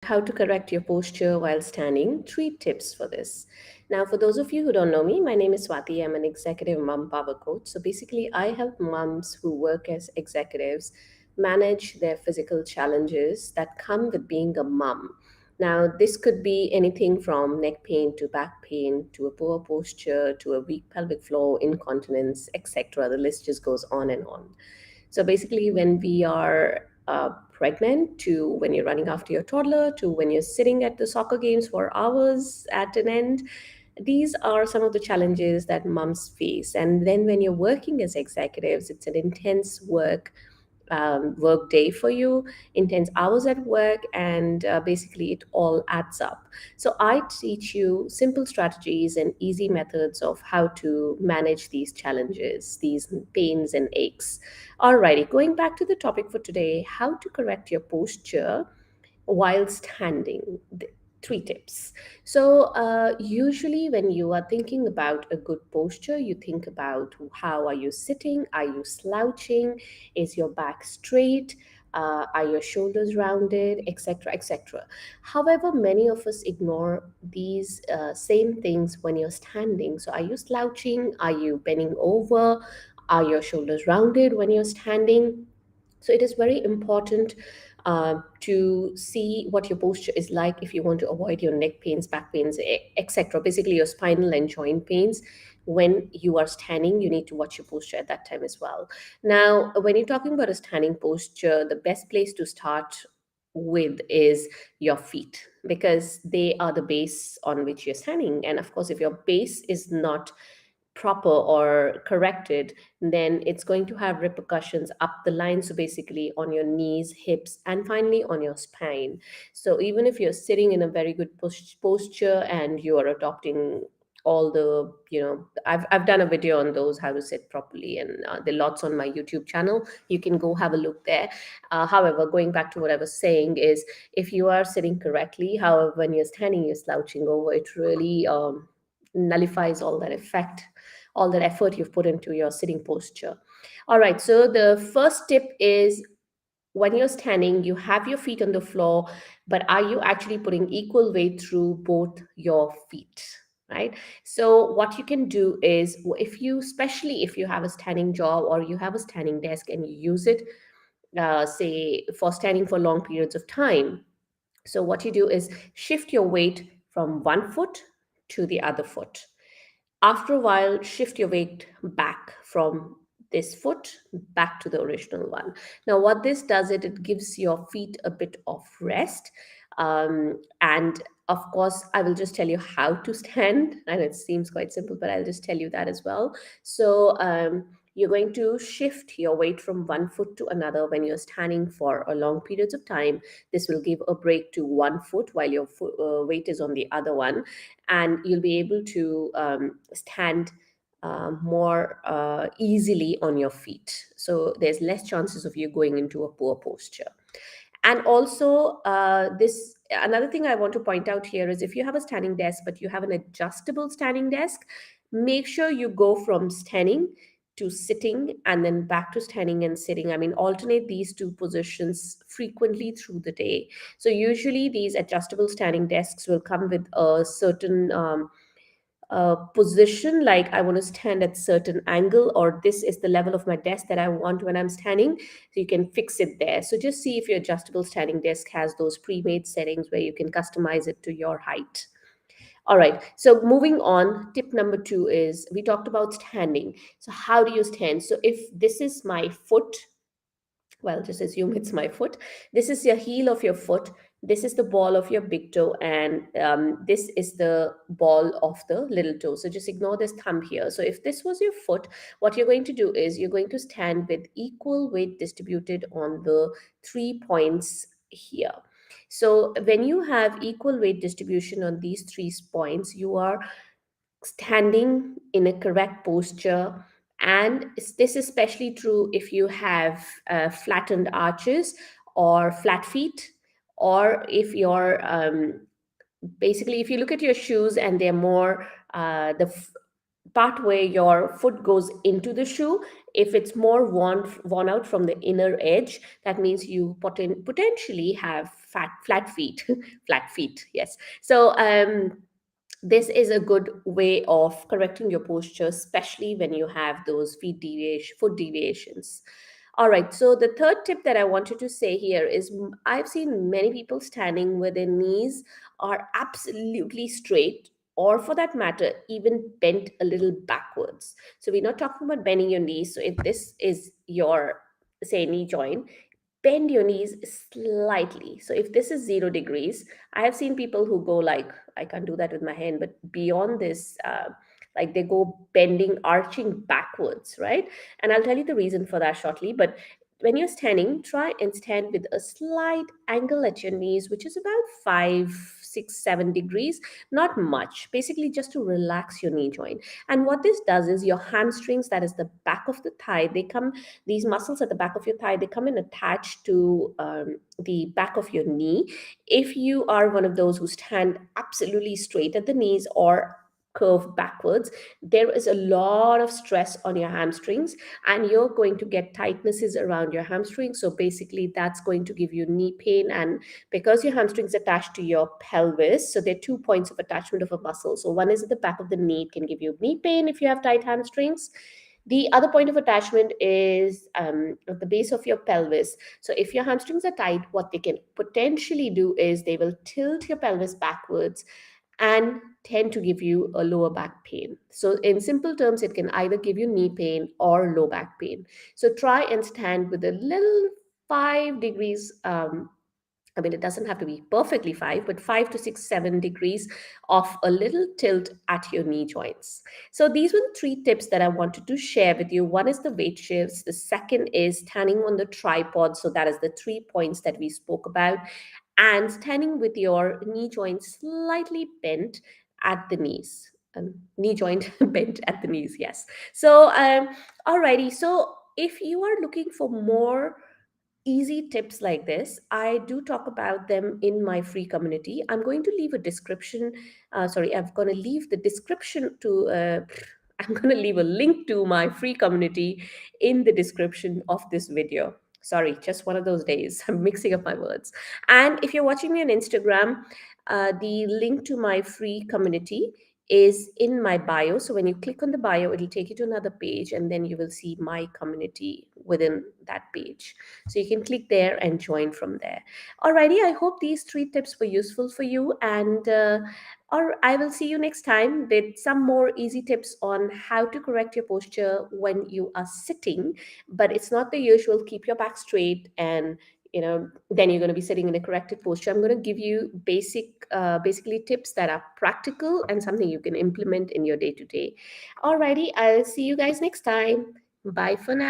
how to correct your posture while standing. Three tips for this. Now, for those of you who don't know me, my name is Swati. I'm an executive mom power coach. So basically, I help moms who work as executives manage their physical challenges that come with being a mom. Now, this could be anything from neck pain to back pain to a poor posture to a weak pelvic floor, incontinence, etc. The list just goes on and on. So basically, when we are pregnant, to when you're running after your toddler, to when you're sitting at the soccer games for hours at an end, these are some of the challenges that moms face. And then when you're working as executives, it's an intense work day for you, intense hours at work, and basically it all adds up. So I teach you simple strategies and easy methods of how to manage these challenges, these pains and aches. Alrighty, going back to the topic for today, how to correct your posture while standing. Three tips. So, usually, when you are thinking about a good posture, you think about how are you sitting? Are you slouching? Is your back straight? Are your shoulders rounded, etc., etc. However, many of us ignore these same things when you're standing. So, are you slouching? Are you bending over? Are your shoulders rounded when you're standing? So it is very important to see what your posture is like if you want to avoid your neck pains, back pains, etc. Basically, your spinal and joint pains. When you are standing, you need to watch your posture at that time as well. Now, when you're talking about a standing posture, the best place to start with is your feet, because they are the base on which you're standing. And of course, if your base is not proper or corrected, then it's going to have repercussions up the line. So basically, on your knees, hips, and finally on your spine. So even if you're sitting in a very good posture and you are adopting all the, I've done a video on those, how to sit properly, and there are lots on my YouTube channel. You can go have a look there. However, going back to what I was saying is, if you are sitting correctly, however, when you're standing, you're slouching over, it really nullifies all that effect, all that effort you've put into your sitting posture. All right, so the first tip is, when you're standing, you have your feet on the floor, but are you actually putting equal weight through both your feet? Right. So what you can do is, if you, especially if you have a standing job or you have a standing desk and you use it, say for standing for long periods of time. So what you do is shift your weight from one foot to the other foot. After a while, shift your weight back from this foot back to the original one. Now, what this does, it gives your feet a bit of rest. And of course, I will just tell you how to stand. And it seems quite simple, but I'll just tell you that as well. So, you're going to shift your weight from one foot to another when you're standing for a long periods of time. This will give a break to one foot while your weight is on the other one, and you'll be able to stand more easily on your feet. So there's less chances of you going into a poor posture. And also, this another thing I want to point out here is, if you have a standing desk but you have an adjustable standing desk, make sure you go from standing to sitting and then back to standing and sitting. I mean, alternate these two positions frequently through the day. So usually these adjustable standing desks will come with a certain position, like I want to stand at certain angle, or this is the level of my desk that I want when I'm standing. So you can fix it there. So just see if your adjustable standing desk has those pre-made settings where you can customize it to your height. All right, so moving on, tip number two is, we talked about standing. So how do you stand? So if this is my foot, well, just assume it's my foot. This is your heel of your foot. This is the ball of your big toe, and this is the ball of the little toe. So just ignore this thumb here. So if this was your foot, what you're going to do is, you're going to stand with equal weight distributed on the 3 points here. So when you have equal weight distribution on these 3 points, you are standing in a correct posture. And this is especially true if you have flattened arches or flat feet, or if you're basically, if you look at your shoes and they're more part where your foot goes into the shoe, if it's more worn out from the inner edge, that means you potentially have flat feet, flat feet. Yes. So this is a good way of correcting your posture, especially when you have those foot deviations. All right, so the third tip that I wanted to say here is I've seen many people standing where their knees are absolutely straight, or for that matter, even bent a little backwards. So we're not talking about bending your knees. So if this is your, say, knee joint, bend your knees slightly. So if this is 0 degrees, I have seen people who go like, I can't do that with my hand, but beyond this, like they go bending, arching backwards, right? And I'll tell you the reason for that shortly. But when you're standing, try and stand with a slight angle at your knees, which is about 5, 6, 7 degrees, not much, basically just to relax your knee joint. And what this does is your hamstrings, that is the back of the thigh, they come, these muscles at the back of your thigh, they come in attached to the back of your knee. If you are one of those who stand absolutely straight at the knees or curve backwards, there is a lot of stress on your hamstrings, and you're going to get tightnesses around your hamstrings. So basically that's going to give you knee pain. And because your hamstrings attached to your pelvis, so there are 2 points of attachment of a muscle. So one is at the back of the knee, it can give you knee pain if you have tight hamstrings. The other point of attachment is at the base of your pelvis. So if your hamstrings are tight, what they can potentially do is they will tilt your pelvis backwards and tend to give you a lower back pain. So in simple terms, it can either give you knee pain or low back pain. So try and stand with a little 5 degrees. I mean, it doesn't have to be perfectly 5, but 5 to 6, 7 degrees of a little tilt at your knee joints. So these were the three tips that I wanted to share with you. One is the weight shifts. The second is standing on the tripod. So that is the 3 points that we spoke about. And standing with your knee joint slightly bent at the knees. Knee joint bent at the knees, yes. So, alrighty. So if you are looking for more easy tips like this, I do talk about them in my free community. I'm going to leave a description. Sorry, I'm going to leave the description to. I'm going to leave a link to my free community in the description of this video. Sorry, just one of those days. I'm mixing up my words. And if you're watching me on Instagram, the link to my free community is in my bio. So when you click on the bio, it'll take you to another page, and then you will see my community within that page. So you can click there and join from there. Alrighty, I hope these three tips were useful for you, and or I will see you next time with some more easy tips on how to correct your posture when you are sitting. But it's not the usual keep your back straight and then you're going to be sitting in a corrected posture. I'm going to give you basically tips that are practical and something you can implement in your day to day. Alrighty, I'll see you guys next time. Bye for now.